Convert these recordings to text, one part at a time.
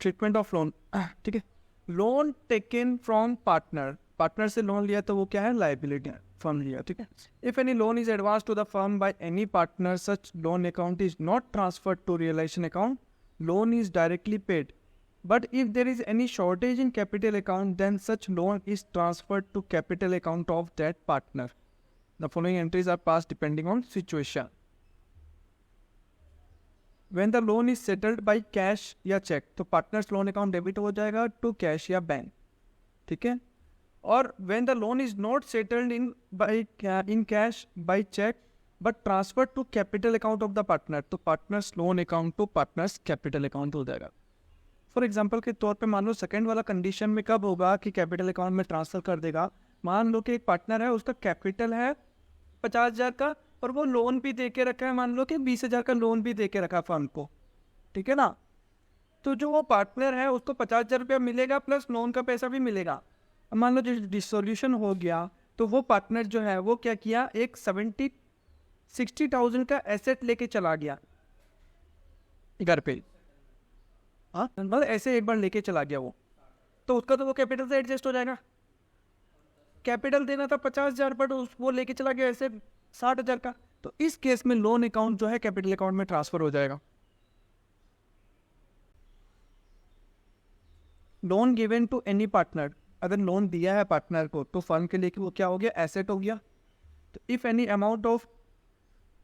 Treatment of loan, ठीक है। Loan taken from partner, partner से लोन लिया तो वो क्या है, लाइबिलिटी फर्म लिया, ठीक है। If any loan is advance to the firm by any partner, such loan account is not transferred to realisation account, loan is directly paid. But if there is any shortage in capital account, then such loan is transferred to capital account of that partner. The following entries are passed depending on situation. When the loan is settled by cash या check, तो partners loan account debit हो जाएगा to cash या bank, ठीक है। और when the loan is not settled in cash by check but transferred to capital account of the partner, तो partners loan account to partners capital account हो जाएगा। For example के तौर पे मान लो सेकंड वाला कंडीशन में कब होगा कि कैपिटल अकाउंट में ट्रांसफर कर देगा। मान लो कि एक पार्टनर है, उसका कैपिटल है 50,000 का और वो लोन भी दे के रखा है, मान लो कि 20,000 का लोन भी दे के रखा फर्म को, ठीक है ना। तो जो वो पार्टनर है उसको 50,000 रुपया मिलेगा प्लस लोन का पैसा भी मिलेगा। अब मान लो जो डिसोल्यूशन हो गया तो वो पार्टनर जो है वो क्या किया, एक 60,000 का एसेट लेके चला गया घर पे, हाँ मतलब ऐसे एक बार लेके चला गया वो, तो उसका तो वो कैपिटल से एडजस्ट हो जाएगा। कैपिटल देना था 50,000 बट वो लेके चला गया ऐसे 60,000 का, तो इस केस में लोन अकाउंट जो है कैपिटल अकाउंट में ट्रांसफर हो जाएगा। Loan given to any partner, अगर लोन दिया है पार्टनर को तो फर्म के लिए वो क्या हो गया, एसेट हो गया। तो if any amount of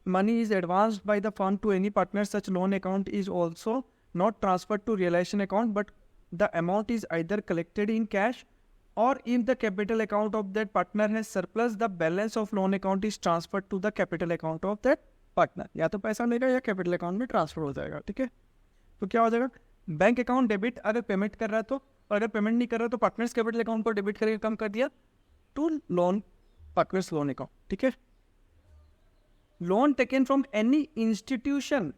money is advanced by the firm to any partner, such loan account is also not transferred to realization account, but the amount is either collected in cash or if the capital account of that partner has surplus, the balance of loan account is transferred to the capital account of that partner. या तो पैसा लेगा या capital account में transfer हो जाएगा, ठीक है। तो क्या हो जाएगा, बैंक अकाउंट डेबिट अगर पेमेंट कर रहा है तो, और अगर पेमेंट नहीं कर रहा तो पार्टनर्स कैपिटल अकाउंट को डेबिट करके कम कर दिया to loan partners loan account, ठीक है। Loan taken from any institution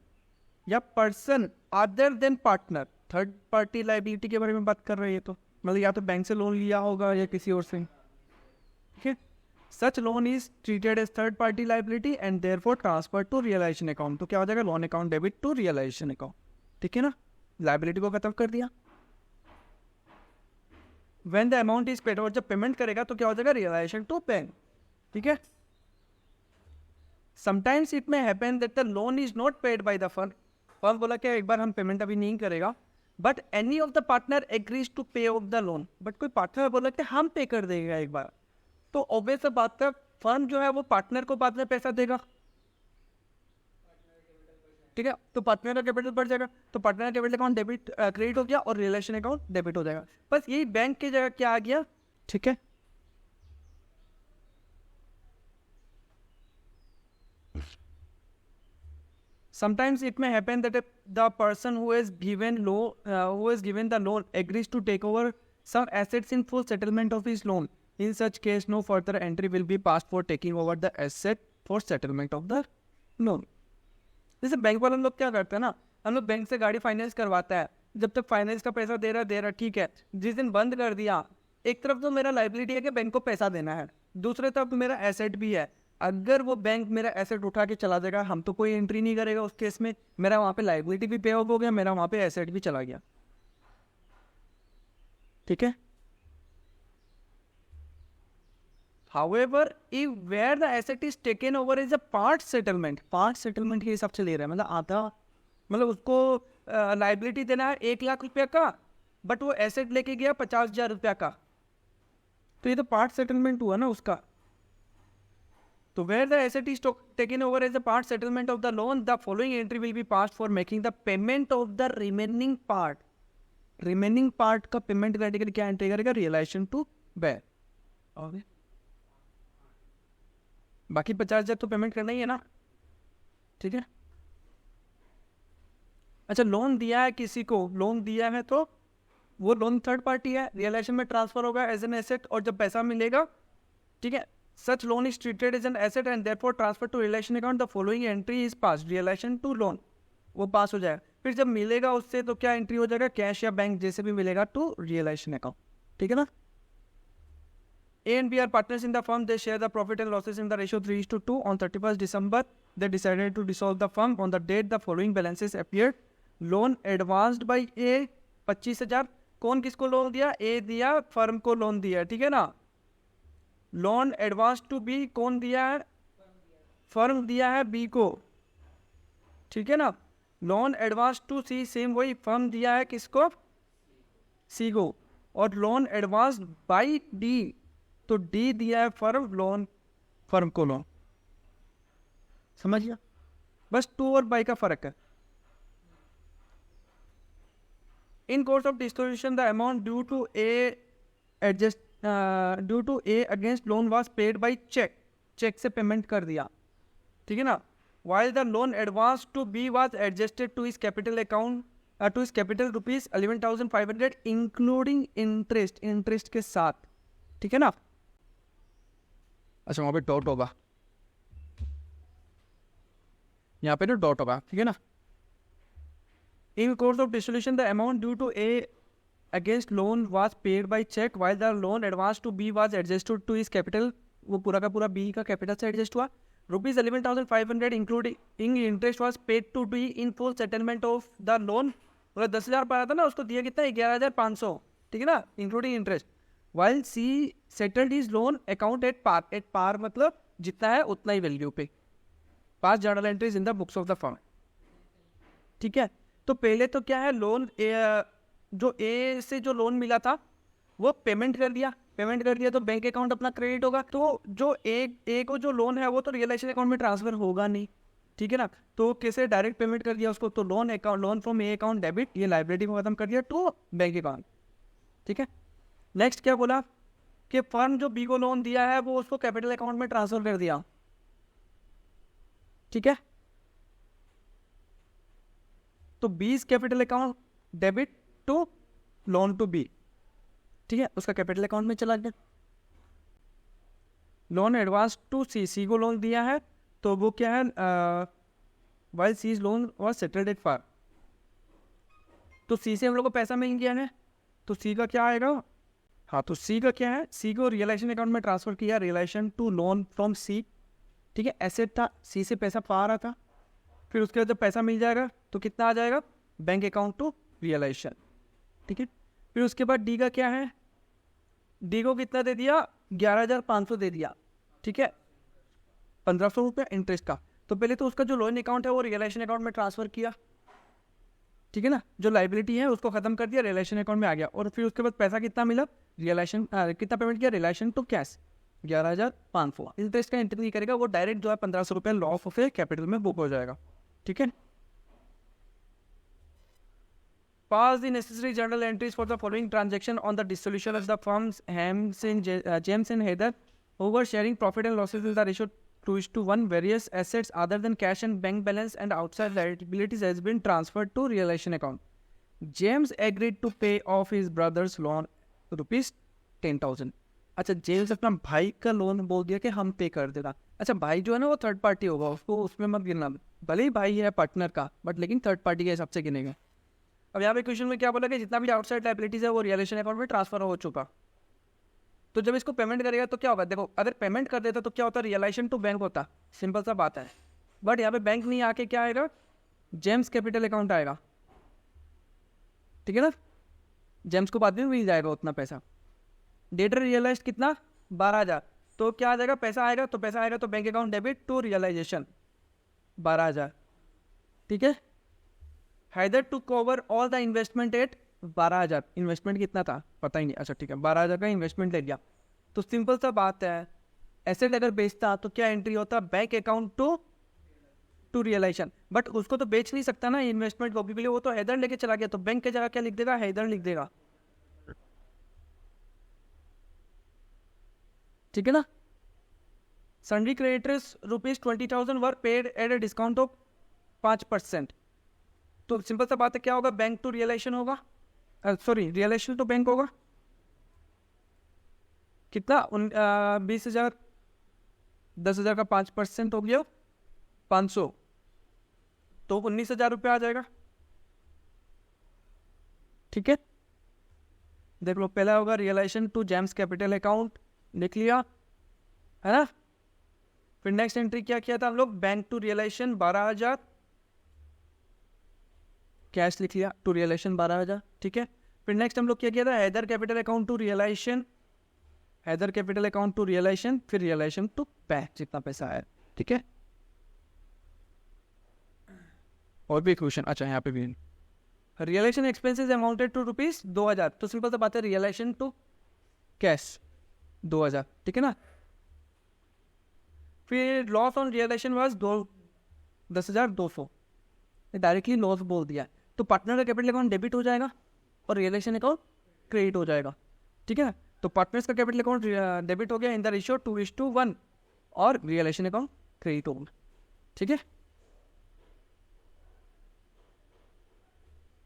या person other than partner, third party liability के बारे में बात कर रही है, तो मतलब या तो बैंक से लोन लिया होगा या किसी और से, ठीक है। Such loan is treated as third party liability and therefore transfer to realisation account, तो क्या हो जाएगा, loan account debit to realisation account, ठीक है ना। लाइबिलिटी को खत्म कर दिया। When the amount is paid, और जब पेमेंट करेगा तो क्या हो जाएगा, रियलाइजेशन टू बैंक, ठीक है। Sometimes it may happen that the loan is not paid by the firm, firm बोला कि एक बार हम पेमेंट अभी नहीं करेगा, but any of the partner agrees to pay off the loan, but कोई पार्टनर बोला कि हम पे कर देगा एक बार, तो ऑब्वियस बात है फर्म जो है वो पार्टनर को बाद में पैसा देगा, ठीक है। तो पार्टनर का कैपिटल बढ़ जाएगा, तो पार्टनर का कैपिटल अकाउंट डेबिट क्रेडिट हो गया और रिलेशन अकाउंट डेबिट हो जाएगा। बस यही बैंक की जगह क्या आ गया, ठीक है। Sometimes it may happen that the person who has given the loan agrees to take over some assets in full settlement of his loan. In such case, no further entry will be passed for taking over the asset for settlement of the loan. जैसे bank वाले लोग क्या करते हैं ना, हम लोग bank से गाड़ी फाइनेंस करवाता है, जब तक फाइनेंस का पैसा दे रहा ठीक है, जिस दिन बंद कर दिया, एक तरफ तो मेरा लाइबिलिटी है कि बैंक को पैसा देना है, दूसरे तरफ तो मेरा एसेट भी है। अगर वो बैंक मेरा एसेट उठा के चला जाएगा, हम तो कोई एंट्री नहीं करेगा उस केस में, मेरा वहाँ पे लाइबिलिटी भी पे ऑफ हो गया, मेरा वहाँ पे एसेट भी चला गया, ठीक है। However, if where the asset is taken over is a part settlement के हिसाब से ले रहा है, मतलब आधा, मतलब उसको लाइबिलिटी देना है 1,00,000 रुपया का, बट वो एसेट लेके गया 50,000 रुपया का, तो ये तो पार्ट सेटलमेंट हुआ ना उसका। तो where the asset is taken over as a part settlement of the loan, the following entry will be passed for making the payment of the remaining part. Remaining part का payment category क्या entry करेगा, realisation to bank, okay. बाकी 50,000 तो payment करना ही है ना, ठीक है। अच्छा, लोन दिया है किसी को, लोन दिया है तो वो लोन थर्ड पार्टी है, रियलाइजेशन में ट्रांसफर होगा एज एन एसेट, और जब पैसा मिलेगा, ठीक है, such loan is treated as an asset and therefore transfer to realisation account, the following entry is pass, realisation to loan, वो पास हो जाएगा। फिर जब मिलेगा उससे तो क्या एंट्री हो जाएगा, कैश या बैंक जैसे भी मिलेगा, टू रियलाइजेशन अकाउंट, ठीक है ना। A and B are partners in the firm. They share the profit and losses in the ratio 3:2. On 31st December, they decided to dissolve the firm. On the date the following balances appeared: loan advanced by A 25,000। कौन किसको loan दिया? ए दिया, firm को loan दिया, ठीक है ना। Loan advance to B कौन दिया है? फर्म दिया है बी को, ठीक है ना। Loan advance to C same वही, फर्म दिया है किसको? सी को। और लोन एडवांस बाई डी, तो डी दिया है फर्म, लोन फर्म को लोन। समझ गया? बस टू और बाई का फर्क है। In course of distribution the amount due to A against loan was paid by cheque, cheque से पेमेंट कर दिया, ठीक है ना। While the loan advance to B was adjusted to his capital account to his capital rupees 11,500 including interest, interest के साथ, ठीक है ना। अच्छा वहाँ पे डॉट होगा, यहाँ पे ना डॉट होगा, ठीक है ना। In course of dissolution, the amount due to A against loan was paid by check, while the loan advanced to B was adjusted to his capital. वो पूरा का पूरा B का कैपिटल से एडजस्ट हुआ। Rupees 11,500 including interest was paid to B in full settlement of the loan. मतलब 10,000 पाया था ना, उसको दिया कितना? 11,500, ठीक है ना, including interest. While C settled his loan account at par. At par मतलब जितना है उतना ही वैल्यू पे। पास journal entries in the books of the firm, ठीक है। तो पहले तो क्या है, लोन जो ए से जो लोन मिला था वो पेमेंट कर दिया, पेमेंट कर दिया तो बैंक अकाउंट अपना क्रेडिट होगा। तो जो ए को जो लोन है वो तो रियलाइजेशन अकाउंट में ट्रांसफर होगा नहीं, ठीक है ना। तो कैसे डायरेक्ट पेमेंट कर दिया उसको, तो loan account, loan from A account debit, ये लाइबिलिटी को खत्म कर दिया टू बैंक अकाउंट, ठीक है। नेक्स्ट क्या बोला कि फर्म जो बी को लोन दिया है वो उसको कैपिटल अकाउंट में ट्रांसफर कर दिया, ठीक है। तो B's capital account debit to loan to B, ठीक है, उसका कैपिटल अकाउंट में चला गया। Loan advance to C, C को लोन दिया है तो वो क्या है, while C's loan was settled at par, तो सी से हम लोग को पैसा मिल गया है, तो सी का क्या आएगा? हाँ, तो सी का क्या है, सी को रियलाइजेशन अकाउंट में ट्रांसफर किया, रियलाइजेशन टू लोन फ्रॉम सी, ठीक है। एसेट था, सी से पैसा पा रहा था, फिर उसके बाद जब पैसा मिल जाएगा तो कितना आ जाएगा? बैंक अकाउंट टू रियलाइजेशन, ठीक है। फिर उसके बाद डी का क्या है, डी को कितना दे दिया? 11,500 दे दिया, ठीक है, 1,500 रुपया इंटरेस्ट का। तो पहले तो उसका जो लोन अकाउंट है वो रियलाइजेशन अकाउंट में ट्रांसफर किया, ठीक है ना। जो लाइबिलिटी है उसको खत्म कर दिया, रियलाइजेशन अकाउंट में आ गया। और फिर उसके बाद पैसा कितना मिला? रियलाइजेशन कितना पेमेंट किया? Realisation to cash 11,500। इंटरेस्ट का एंट्री नहीं करेगा, वो डायरेक्ट जो है 1,500 रुपया लॉ ऑफ कैपिटल में बुक हो जाएगा, ठीक है। Pass the necessary journal entries for the following transaction on the dissolution of the firms James and Heather, who were sharing profit and losses in the ratio 2:1. Various assets other than cash and bank balance and outside liabilities has been transferred to realization account. James agreed to pay off his brother's loan rupees 10,000. अच्छा, James अपना भाई का loan बोल दिया कि हम पे कर देगा। अच्छा, भाई जो है ना वो थर्ड पार्टी होगा, उसको उसमें मत गिनना, भले ही भाई है पार्टनर का, बट लेकिन थर्ड पार्टी के हिसाब से गिनेगा। अब यहाँ पे क्वेश्चन में क्या बोला कि जितना भी आउटसाइड लाइबिलिटीज है वो रियलाइजेशन अकाउंट में ट्रांसफर हो चुका। तो जब इसको पेमेंट करेगा तो क्या होगा? देखो, अगर पेमेंट कर देता तो क्या होता? रियलाइजेशन टू बैंक होता, सिंपल सा बात है। बट यहाँ पे बैंक नहीं आके क्या आएगा? जेम्स कैपिटल अकाउंट आएगा, ठीक है ना। जेम्स को बाद में मिल जाएगा उतना पैसा। डेटर रियलाइज कितना? 12,000। तो क्या आ जाएगा? पैसा आएगा तो पैसा आएगा तो bank account debit to realisation 12,000, ठीक है। Haider to cover all the investment at 12,000। Investment कितना था पता ही नहीं, अच्छा ठीक है, 12,000 का इन्वेस्टमेंट ले लिया। तो सिंपल सा बात है, एसेट अगर बेचता तो क्या एंट्री होता? Bank account to realisation. But उसको तो बेच नहीं सकता ना इन्वेस्टमेंट को, क्योंकि वो तो हैदर लेके चला गया, तो बैंक की जगह क्या लिख देगा? हैदर लिख देगा, ठीक है ना। Sundry creditors rupees 20,000 were paid at a discount of 5%। तो सिंपल सा बात है, क्या होगा? बैंक टू रियलाइजेशन होगा, सॉरी रियलाइजेशन टू बैंक होगा। कितना? 20,000, 10,000 का 5% हो गया 500, तो 19,000 रुपया आ जाएगा, ठीक है। देख लो, पहला होगा realisation to James capital account, लिख लिया है ना। फिर नेक्स्ट एंट्री क्या किया था हम लोग? बैंक टू रियलाइजेशन 12,000, कैश लिख लिया, टू रियलाइजेशन 12,000, ठीक है। फिर नेक्स्ट हम लोग क्या किया था, Haider capital account to realisation, Haider capital account to realisation, फिर रियलाइजेशन टू बैंक जितना पैसा है, ठीक है। और भी क्वेश्चन, अच्छा यहाँ पे भी रियलाइजेशन एक्सपेंसेस अमाउंटेड टू ₹2000, तो सिंपल सा बात है, रियलाइजेशन टू कैश 2000, ठीक है ना। फिर loss on realisation was 10,200, directly loss बोल दिया, तो पार्टनर का कैपिटल अकाउंट डेबिट हो जाएगा और रियलाइजेशन अकाउंट क्रेडिट हो जाएगा, ठीक है। तो पार्टनर्स का कैपिटल अकाउंट डेबिट हो गया इन द रेशियो 2:1 और रियलाइजेशन अकाउंट क्रेडिट हो गया, ठीक है।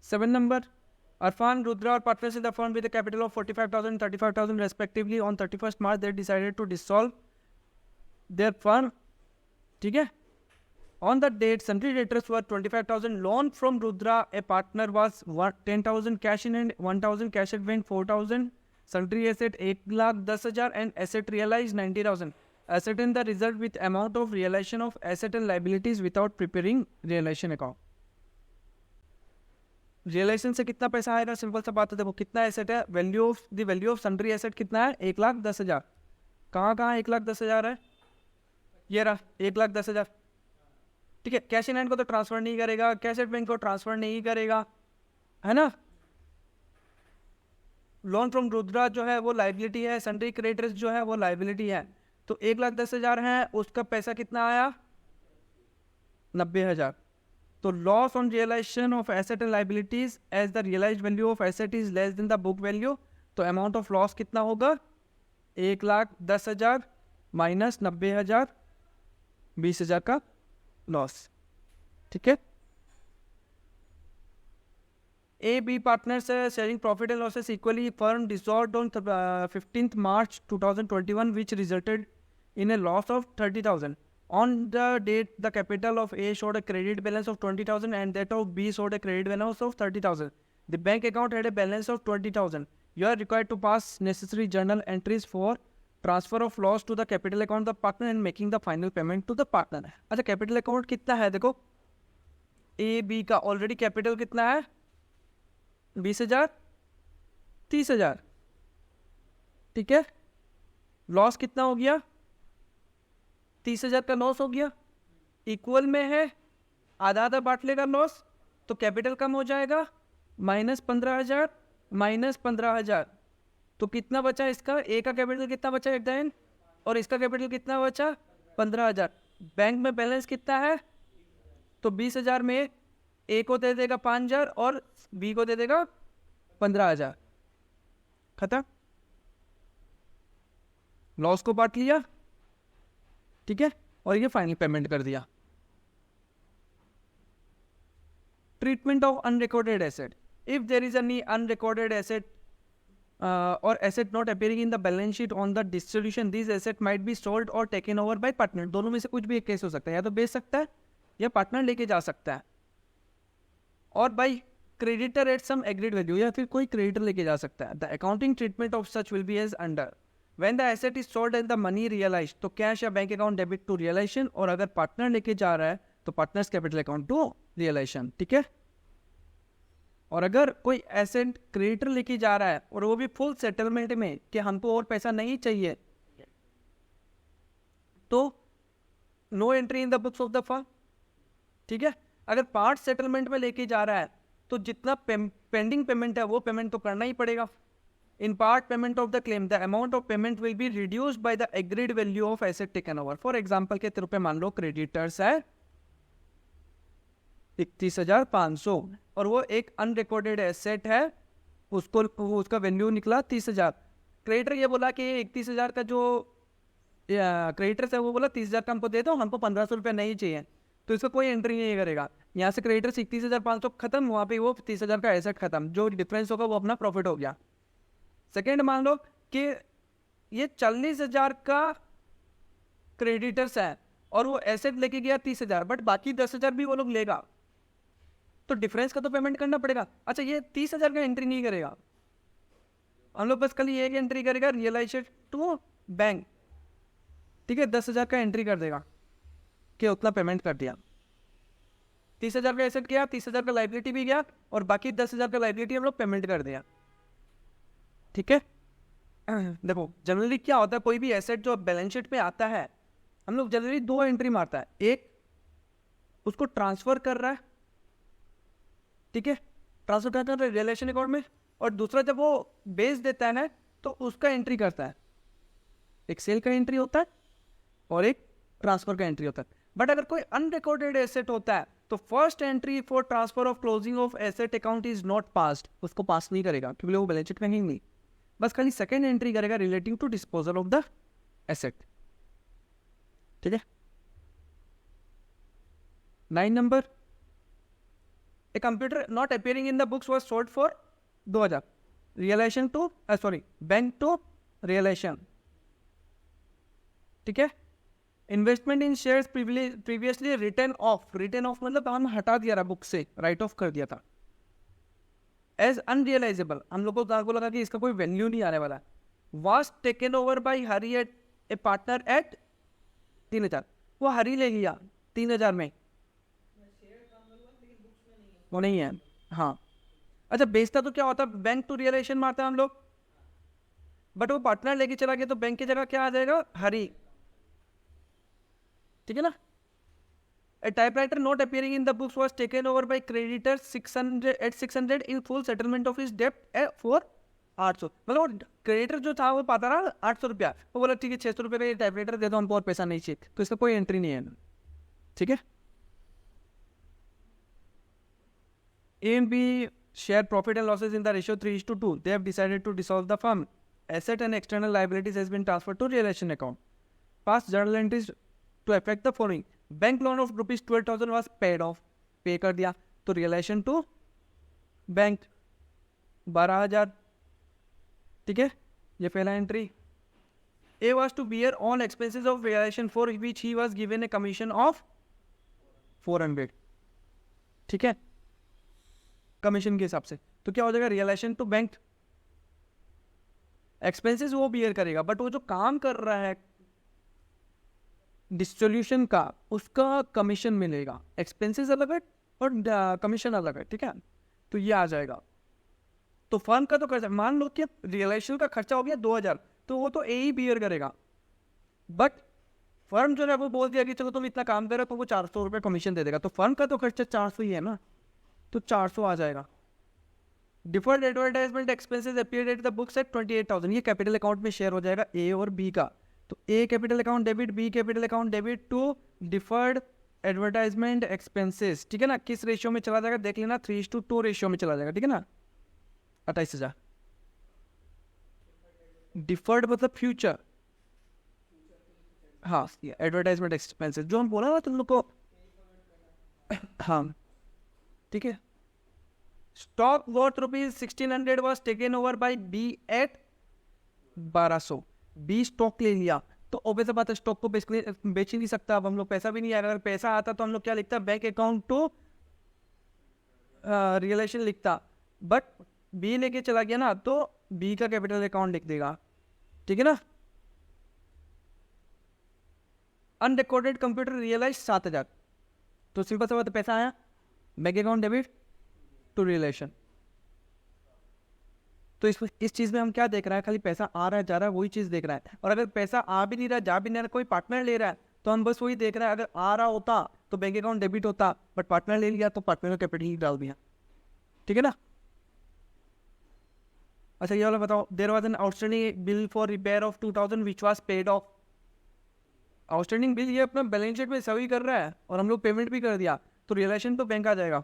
7 number, Arfan, Rudra are partners in the firm with a capital of 45,000 and 35,000 respectively. On 31st March, they decided to dissolve their firm. ठीक है। On that date, sundry debtors were 25,000. Loan from Rudra, a partner, was 10,000 cash in hand, 1,000 cash at bank, 4,000 sundry asset, 1,10,000 and asset realized 90,000. Asset in the result with amount of realization of asset and liabilities without preparing realization account. Realisation से कितना पैसा आएगा, simple सा बात है, देखो कितना asset है, वैल्यू ऑफ सन्ड्री एसेट कितना है, 1,10,000। कहाँ 1,10,000 है, ये रहा 1,10,000, ठीक है। कैश इन हैंड को तो ट्रांसफर नहीं करेगा, कैश एट बैंक को ट्रांसफर नहीं करेगा, है ना। लोन फ्रॉम रुद्रा जो है वो लाइबिलिटी है, सन्ड्री क्रेडिटर्स जो है वो लाइबिलिटी है, तो 1,10,000 है, उसका पैसा कितना आया 90,000। तो loss on realisation of asset and liabilities as the realised value of asset is less than the book value, तो अमाउंट ऑफ लॉस कितना होगा 1,10,000 माइनस 90,000, 20,000 का लॉस, ठीक है। A, B partners sharing profit and losses equally. Firm dissolved on 15th March 2021, which resulted in a loss of 30,000. On the date, the capital of A showed a credit balance of 20,000 and that of B showed a credit balance of 30,000. The bank account had a balance of 20,000. You are required to pass necessary journal entries for transfer of loss to the capital account of the partner and making the final payment to the partner. अच्छा, capital account कितना है देखो, A, B का already capital कितना है 20,000, 30,000, ठीक है। Loss कितना हो गया 30,000 का लॉस हो गया, इक्वल में है, आधा आधा बांट लेगा लॉस, तो कैपिटल कम हो जाएगा -15,000 -15,000, तो कितना बचा इसका, ए का कैपिटल कितना बचा एट द एंड, और इसका कैपिटल कितना बचा 15,000। बैंक में बैलेंस कितना है, तो 20,000 में ए को दे देगा 5,000 और बी को दे देगा 15,000, खत्म। लॉस को बांट लिया, ठीक है, और ये फाइनल पेमेंट कर दिया। Treatment of unrecorded asset, if there is any unrecorded asset or asset not appearing in the balance sheet on the distribution, this asset might be sold or taken over by partner. दोनों में से कुछ भी एक case हो सकता है, या तो बेच सकता है या पार्टनर लेके जा सकता है, और by creditor at some agreed value, या फिर कोई क्रेडिटर लेके जा सकता है। The accounting treatment of such will be as under, when the asset is sold and the money realise, तो कैश या bank account debit to realisation, और अगर पार्टनर लेके जा रहा है तो partners capital account to realisation, ठीक है। और अगर कोई एसेट क्रेडिटर लेके जा रहा है और वो भी फुल सेटलमेंट में कि हमको और पैसा नहीं चाहिए, तो no entry in the books of the firm, ठीक है। अगर पार्ट सेटलमेंट में लेके जा रहा है तो जितना पेंडिंग पेमेंट है वो पेमेंट तो करना ही पड़ेगा। In part payment of the claim the amount of payment will be reduced by the agreed value of asset taken over. For example के तौर पे मान लो क्रेडिटर्स है 31,500 और वो एक अनरिकॉर्डेड एसेट है, उसका वैल्यू निकला 30,000। क्रेडिटर ये बोला कि 31,000 का जो क्रेडिटर्स है वो बोला 30,000 का हमको दे दो, हमको 1,500 रुपये नहीं चाहिए, तो इसका कोई एंट्री नहीं करेगा। यहाँ से क्रेडिटर 31,500 खत्म, वहाँ पे वो 30,000 का एसेट खत्म, जो डिफरेंस होगा वो अपना प्रॉफिट हो गया। सेकेंड मान लो कि ये 40,000 का क्रेडिटर्स है और वो एसेट लेके गया 30,000, बट बाकी 10,000 भी वो लोग लेगा, तो डिफरेंस का तो पेमेंट करना पड़ेगा। अच्छा, ये 30,000 का एंट्री नहीं करेगा, हम लोग बस कल ये एंट्री करेगा रियलाइजेशन टू बैंक, ठीक है, 10,000 का एंट्री कर देगा कि उतना पेमेंट कर दिया। 30,000 का एसेट गया, 30,000 का लाइबिलिटी भी गया, और बाकी 10,000 का लाइबिलिटी हम लोग पेमेंट कर दिया। ठीक है, देखो जनरली क्या होता है, कोई भी एसेट जो बैलेंस शीट में आता है, हम लोग जनरली 2 एंट्री मारता है। एक उसको ट्रांसफर कर रहा है, ठीक है, ट्रांसफर करता है रिलेशन अकाउंट में, और दूसरा जब वो बेच देता है ना, तो उसका एंट्री करता है। एक सेल का एंट्री होता है और एक ट्रांसफर का एंट्री होता है। बट अगर कोई अनरिकॉर्डेड एसेट होता है तो first entry for transfer of closing of asset account is not passed, उसको पास नहीं करेगा क्योंकि वो बैलेंस शीट में ही नहीं, बस खाली सेकंड एंट्री करेगा relating to disposal of the asset. ठीक है, 9 number, a computer not appearing in the books was sold for 2000, realisation to bank to realisation. ठीक है, investment in shares previously written of मतलब हम हटा दिया रहा बुक से, राइट ऑफ कर दिया था। एज अनरियलाइजेबल, हम लोग को लगा कि इसका कोई वैल्यू नहीं आने वाला। Was taken over by Hari at a partner at 3000, वो हरी ले लिया 3000 में, वो नहीं है। हाँ, अच्छा बेचता तो क्या होता, बैंक टू रियलाइजेशन मारता है हम लोग, बट वो पार्टनर लेके चला गया तो बैंक की जगह क्या आ जाएगा, हरी। ठीक है ना। A typewriter not appearing in the books was taken over by creditors 600 in full settlement of his debt for 800, मतलब क्रेडिटर जो था वो पाता रहा 800 रुपया, वो बोला ठीक है 600 रुपये का ये टाइपराइटर दे दो, हमको और पैसा नहीं चाहिए, तो इसका कोई एंट्री नहीं है। ठीक है, A and B share profit and losses in the ratio 3:2. They have decided to dissolve the firm. Asset and external liabilities has been transferred to realization account. Past journal entries to affect the following. Bank loan of rupees 12,000 was paid of, पे कर दिया, तो realisation to bank 12,000। ठीक है, ये पहला entry. A was to bear all expenses of realisation for which he was given a commission of 400। ठीक है, कमीशन के हिसाब से, तो क्या हो जाएगा, रियलाइजेशन टू बैंक। एक्सपेंसेस वो बियर करेगा, बट वो जो काम कर रहा है डिस्ट्रीब्यूशन का, उसका कमीशन मिलेगा। एक्सपेंसेस अलग है और कमीशन अलग है। ठीक है, तो ये आ जाएगा। तो फर्म का तो खर्चा, मान लो कि रियलाइजेशन का खर्चा हो गया 2000, तो वो तो ए ही बियर करेगा, बट फर्म जो है वो बोल दिया कि चलो तुम इतना काम करो, तो वो 400 रुपये कमीशन दे देगा, तो फर्म का तो खर्चा 400 ही है ना, तो 400 आ जाएगा। Deferred advertisement expenses appeared at the books at 28,000, ये कैपिटल अकाउंट में शेयर हो जाएगा ए और बी का, तो A capital account debit, B capital account debit to deferred advertisement expenses. ठीक है ना, किस रेशियो में चला जाएगा देख लेना, 3:2 रेशियो में चला जाएगा। ठीक है ना, 28,000। डिफर्ड मतलब फ्यूचर, हाँ, एडवर्टाइजमेंट एक्सपेंसेस जो हम बोला ना तुम लोग को। हाँ, ठीक है। Stock worth rupees 1600 was taken over by B at 1200, B stock ले लिया, तो ऑब्वियस बात है स्टॉक को बेच ही नहीं सकता। अब हम लोग पैसा भी नहीं आएगा, अगर पैसा आता तो हम लोग क्या लिखता, बैंक अकाउंट टू रियलाइजेशन लिखता, बट बी लेके चला गया ना, तो बी का कैपिटल अकाउंट लिख देगा। ठीक है ना। अनरिकॉर्डेड कंप्यूटर रियलाइज 7,000, तो सिंपल सा बात, पैसा आया, bank account debit to realisation. तो इस चीज में हम क्या देख रहे हैं, खाली पैसा आ रहा है जा रहा है वही चीज देख रहा है। और अगर पैसा आ भी नहीं रहा जा भी नहीं रहा, कोई पार्टनर ले रहा है, तो हम बस वही देख रहे हैं। अगर आ रहा होता तो बैंक अकाउंट डेबिट होता, बट पार्टनर ले लिया तो पार्टनर का कैपिटल ही डाल दिया। ठीक है ना। अच्छा ये वाला बताओ, there was an outstanding bill for repair of 2000 which was paid off. Outstanding bill ये अपना बैलेंस शीट में सही कर रहा है और हम लोग पेमेंट भी कर दिया, तो रियलाइजेशन तो बैंक आ जाएगा।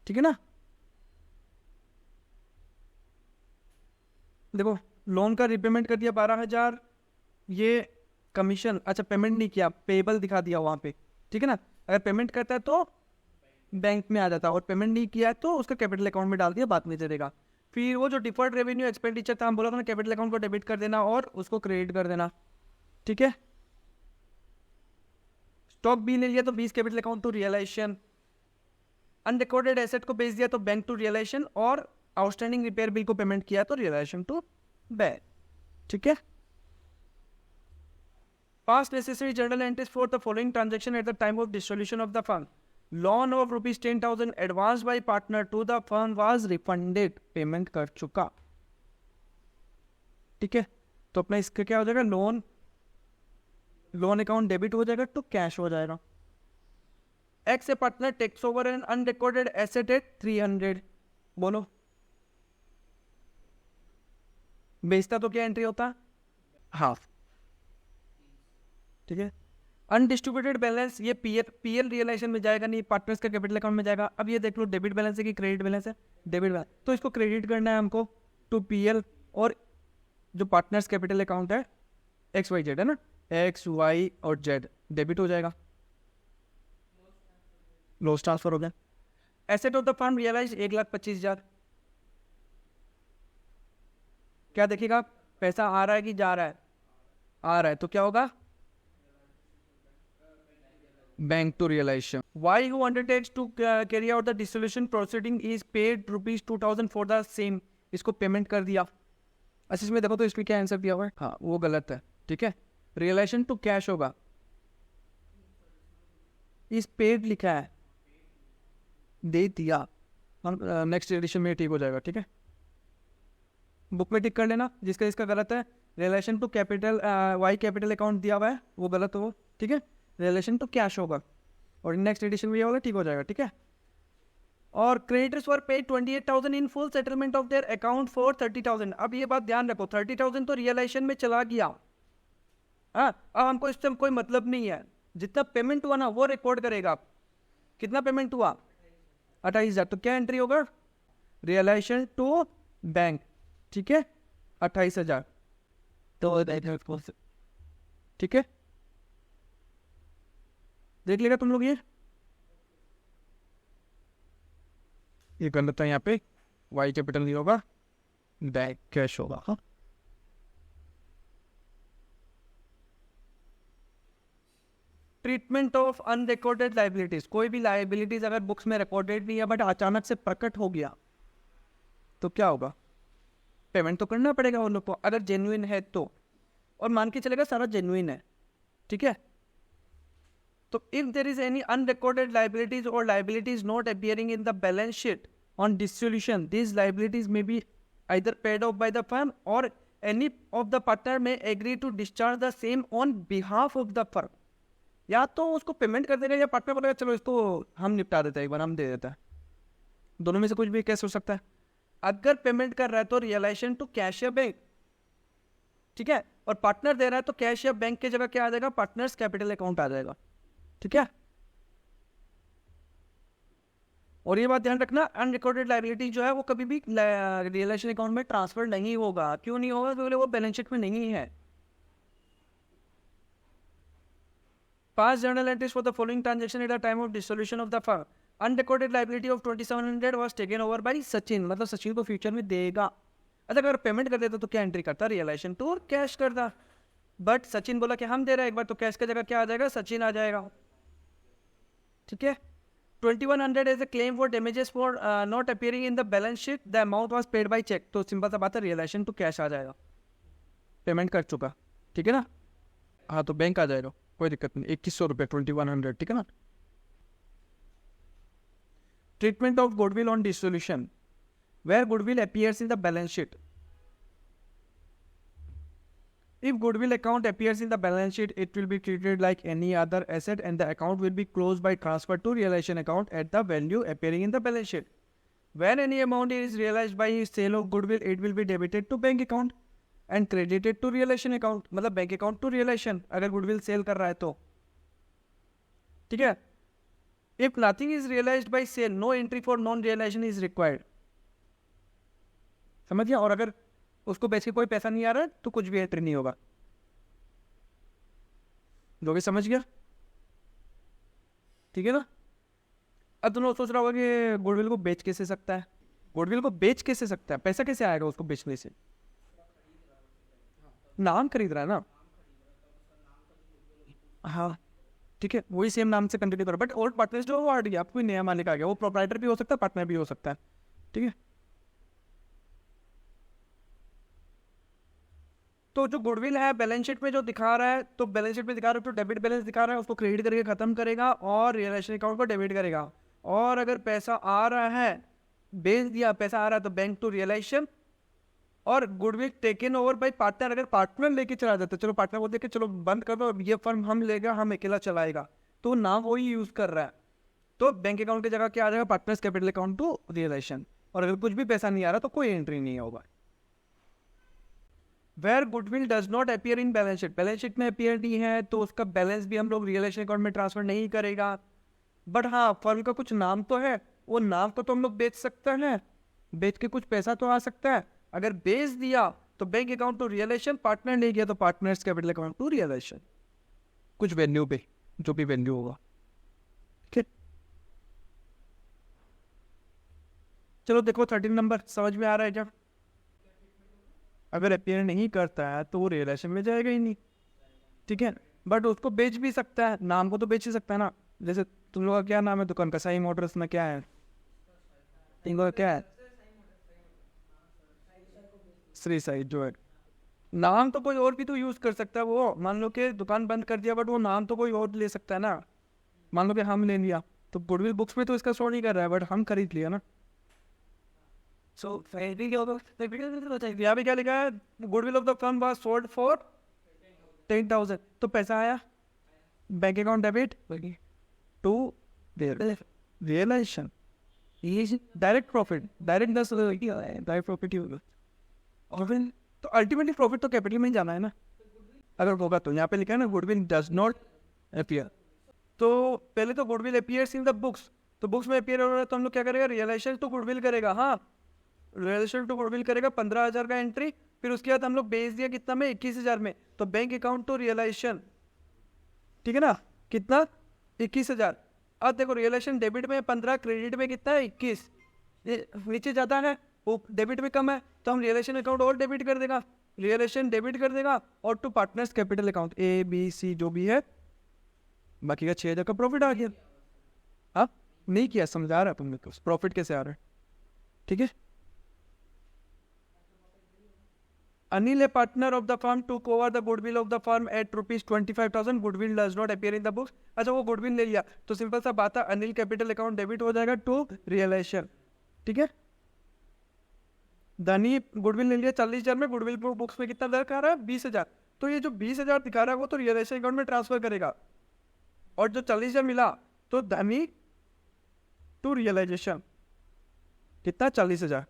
ठीक है ना। देखो लोन का रिपेमेंट कर दिया 12,000, ये कमीशन, अच्छा पेमेंट नहीं किया, पेबल दिखा दिया वहाँ पे। ठीक है ना, अगर पेमेंट करता है तो बैंक में आ जाता, और पेमेंट नहीं किया है तो उसका कैपिटल अकाउंट में डाल दिया, बाद में दे देगा। फिर वो जो डिफर्ड रेवेन्यू एक्सपेंडिचर था, हम बोला था ना, कैपिटल अकाउंट को डेबिट कर देना और उसको क्रेडिट कर देना। ठीक है। स्टॉक बी ले लिया तो 20 capital account to realisation. Unrecorded asset को बेच दिया तो बैंक टू रियलाइजेशन, और आउटस्टैंडिंग रिपेयर बिल को पेमेंट किया तो रियलाइजेशन टू बैंक। ठीक है। Pass necessary journal entries for the following transaction at the time of dissolution of the firm. Loan of ₹10,000 advanced by partner to the firm was refunded, payment कर चुका। ठीक है, तो अपना इसका क्या हो जाएगा, लोन अकाउंट डेबिट हो जाएगा टू कैश हो जाएगा। X a partner takes over an unrecorded asset at 300, बोलो बेचता तो क्या एंट्री होता, हाफ। ठीक है, अनडिस्ट्रीब्यूटेड बैलेंस ये पीएल रियलाइजेशन में जाएगा नहीं, पार्टनर्स का कैपिटल अकाउंट में जाएगा। अब ये देख लो डेबिट बैलेंस है कि क्रेडिट बैलेंस है, डेबिट बैलेंस, तो इसको क्रेडिट करना है हमको टू पीएल, और जो पार्टनर्स कैपिटल अकाउंट है एक्स वाई जेड है ना, एक्स वाई और जेड डेबिट हो जाएगा, लॉस ट्रांसफर हो गया। Asset of the firm realise 1,25,000, क्या देखिएगा पैसा आ रहा है कि जा रहा है, आ रहा है, तो क्या होगा, bank to realisation. Y who undertakes to carry out the dissolution proceeding is paid ₹2,000 for the same, इसको पेमेंट कर दिया। अच्छा इसमें देखो तो इसमें क्या आंसर दिया हुआ है, हाँ वो गलत है। ठीक है, रियलाइजेशन टू कैश होगा, इस पेड लिखा है, दे दिया, हम नेक्स्ट एडिशन में ठीक हो जाएगा। ठीक है, बुक में टिक कर लेना जिसका इसका गलत है। Relation to capital Y capital account दिया हुआ है वो गलत हो। ठीक है, रिलेशन टू कैश होगा, और नेक्स्ट एडिशन में ये वाला ठीक हो जाएगा। ठीक है, और creditors were paid 28,000 in full settlement of their account for 30,000। अब ये बात ध्यान रखो, 30,000 तो रियलाइजेशन में चला गया, हाँ अब हमको इससे कोई मतलब नहीं है, जितना पेमेंट हुआ ना वो रिकॉर्ड करेगा। कितना पेमेंट हुआ, 28,000, तो क्या एंट्री होगा, रियलाइजेशन टू बैंक। ठीक है, 28,000, तो ठीक है, देख लेगा तुम लोग, ये गलत है, यहाँ पे वाई कैपिटल नहीं होगा, बैंक कैश होगा। हाँ, ट्रीटमेंट ऑफ अनरिकॉर्डेड लाइबिलिटीज, कोई भी लाइबिलिटीज अगर बुक्स में रिकॉर्डेड नहीं है बट अचानक से प्रकट हो गया तो क्या होगा, पेमेंट तो करना पड़ेगा उन लोग को अगर जेन्युइन है तो, और मान के चलेगा सारा जेन्युइन है। ठीक है, तो if there is any unrecorded liabilities or liabilities not appearing in the balance sheet on dissolution, this liabilities may be either paid off by the firm or any of the partner may agree to discharge the same on behalf of the firm। या तो उसको payment कर देगा या partner बोलेगा चलो इसको हम निपटा देते हैं, एक बार हम दे देता है, दोनों में से कुछ भी केस हो सकता है। अगर पेमेंट कर रहा है तो रियलाइजेशन टू कैश या बैंक। ठीक है, और पार्टनर दे रहा है तो कैश या बैंक की जगह क्या आ जाएगा, पार्टनर्स कैपिटल अकाउंट आ जाएगा। ठीक है, और ये बात ध्यान रखना, अनरिकॉर्डेड लायबिलिटी जो है वो कभी भी रियलाइजेशन अकाउंट में ट्रांसफर नहीं होगा। क्यों नहीं होगा, क्योंकि वो बैलेंस शीट में नहीं है। पास journal entries for the following transaction at the time of dissolution of the firm, unrecorded liability of 2700 was taken over bye Sachin, मतलब सचिन को फ्यूचर में देगा। अच्छा अगर पेमेंट कर देता तो क्या एंट्री करता, रियलाइजेशन टू और कैश करता, बट सचिन बोला कि हम दे रहे हैं एक बार, तो कैश की जगह क्या आ जाएगा, सचिन आ जाएगा। ठीक है, 2100 is a claim for damages for not appearing in the balance sheet, the amount was paid by check, तो सिंपल सा बात है रियलाइजेशन टू कैश आ जाएगा, पेमेंट कर चुका। ठीक है ना, हाँ तो बैंक आ जाएगा, कोई दिक्कत नहीं, 2100 रुपये 2100। ठीक है ना, treatment of goodwill on dissolution, where goodwill appears in the balance sheet, if goodwill account appears in the balance sheet, it will be treated like any other asset and the account will be closed by transfer to realization account at the value appearing in the balance sheet. When any amount is realized by sale of goodwill, it will be debited to bank account and credited to realization account, मतलब bank account to realisation अगर goodwill cell कर रहा है तो। ठीक है, if nothing is realized by sale, no entry for non realization is required। समझ गया, और अगर उसको बेच के कोई पैसा नहीं आ रहा है तो कुछ भी एंट्री नहीं होगा। लोगे समझ गया, ठीक है ना। अब तुम लोग सोच रहा होगा कि गुडविल को बेच कैसे सकता है, गुडविल को बेच कैसे सकता है, पैसा कैसे आएगा उसको बेचने से, नाम खरीद रहा है ना, हाँ ठीक है, वही सेम नाम से कंटिन्यू करो, बट ओल्ड पार्टनर जो वो हट गया, कोई नया मालिक आ गया, वो प्रोप्राइटर भी हो सकता है, पार्टनर भी हो सकता है। ठीक है, तो जो गुडविल है बैलेंस शीट में जो दिखा रहा है, तो बैलेंस शीट में दिखा रहा है तो डेबिट बैलेंस दिखा रहा है, उसको क्रेडिट करके खत्म करेगा और रियलाइजेशन अकाउंट को डेबिट करेगा। और अगर पैसा आ रहा है, बेच दिया, पैसा आ रहा है तो बैंक टू रियलाइजेशन। और goodwill taken over by partner, अगर पार्टनर लेके चला जाता है, चलो पार्टनर बोलते कि चलो बंद कर दो, ये फर्म हम लेगा, हम अकेला चलाएगा, तो नाम वही यूज कर रहा है, तो बैंक अकाउंट की जगह क्या आ जाएगा, partners capital account to realisation. और अगर कुछ भी पैसा नहीं आ रहा तो कोई एंट्री नहीं होगा। Where goodwill does not appear in balance sheet, balance sheet में अपीयर नहीं है तो उसका बैलेंस भी हम लोग रियलाइजेशन अकाउंट में ट्रांसफर नहीं करेगा। बट हाँ, फर्म का कुछ नाम तो है, वो नाम को तो हम लोग बेच सकते हैं, बेच के कुछ पैसा तो आ सकता है। अगर बेच दिया तो bank account to realisation, partner नहीं किया तो partners capital account to realisation, कुछ वैल्यू पे, जो भी वैल्यू होगा। ठीक, चलो देखो 13 नंबर समझ में आ रहा है क्या? अगर अपीयर नहीं करता है तो वो रियलाइजेशन में जाएगा ही नहीं, ठीक है। बट उसको बेच भी सकता है, नाम को तो बेच ही सकता है ना। जैसे तुम लोग का क्या नाम है दुकान का? साई मोटर्स में क्या है? इनको क्या है? श्री साई जो है। नाम तो कोई और भी तो यूज कर सकता है, वो मान लो कि दुकान बंद कर दिया बट वो नाम तो कोई और ले सकता है ना। मान लो कि हम ले लिया तो गुडविल बुक्स में तो इसका शो नहीं कर रहा है, बट हम खरीद लिया ना। सो यहाँ पे क्या लिखा है? Goodwill of the firm was sold for 10,000, तो पैसा आया, bank account debit to realisation, direct profit, direct direct profit ही होगा। और फिर तो अल्टीमेटली प्रॉफिट तो कैपिटल में ही जाना है ना, अगर होगा तो। यहाँ पे लिखा है ना गुडविल डज नॉट अपीयर, तो पहले तो goodwill appears in the books, तो बुक्स में अपीयर हो रहा है तो हम लोग क्या करेगा, रियलाइजेशन टू गुडविल करेगा। हाँ, रियलाइजेशन टू गुडविल करेगा, 15,000 का एंट्री, फिर उसके बाद हम लोग बेच दिया कितना में, 21,000 में, तो बैंक अकाउंट टू रियलाइजेशन, ठीक है ना, कितना, 21,000। अब देखो रियलाइजेशन डेबिट में 15, क्रेडिट में कितना है, 21, नीचे जाता है, वो डेबिट में कम है तो हम रियलाइजेशन अकाउंट और डेबिट कर देगा, रियलाइजेशन डेबिट कर देगा और to partners capital account ABC जो भी है, बाकी का 6,000 का प्रॉफिट आ गया। हाँ, नहीं किया, समझा रहा तुमने, तो प्रॉफिट कैसे आ रहा है, ठीक है। Anil, a partner of the firm, took over the goodwill of the firm at rupees 25,000. Goodwill does not appear in the books. अच्छा, वो गुडविल ले लिया तो सिंपल सा बात है, अनिल कैपिटल अकाउंट डेबिट हो जाएगा टू रियलाइजेशन, ठीक है। धनी गुडविल ले लिया 40,000 में, गुडविल बुक्स में कितना दिखा रहा है, 20,000, तो ये जो 20,000 दिखा रहा है वो तो रियलाइजेशन अकाउंट में ट्रांसफर करेगा। और जो 40,000 मिला तो धनी टू रियलाइजेशन कितना, 40,000,